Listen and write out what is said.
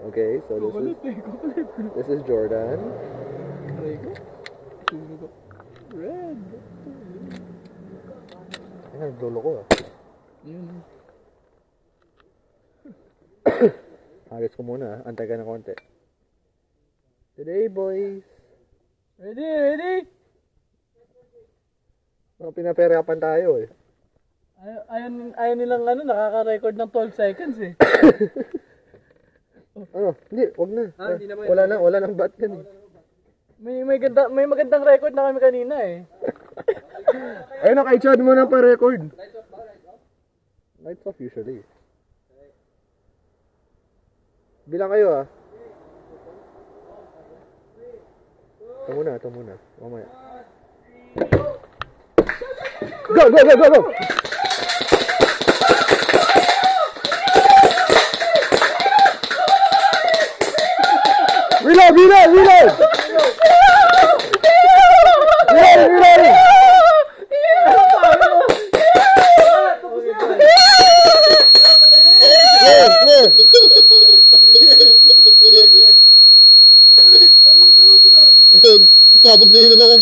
Okay, so this is Jordan. Red. Ayan, dulo ko ah. Yun. Agis ko muna, antay ka na konti. Today, boys. Ready? Mga pinaperapan tayo eh. Ayaw nilang nakaka-record ng 12 seconds eh. Ano? Hindi, wag na. Wala nang bat yan eh. May magandang record na kami kanina eh. Ayun na, kay Chad mo na pa-record. Lights off usually. Bilang kayo ah. Ito muna. Mamaya. Go! Reload! Reload! Tapos na yun ako.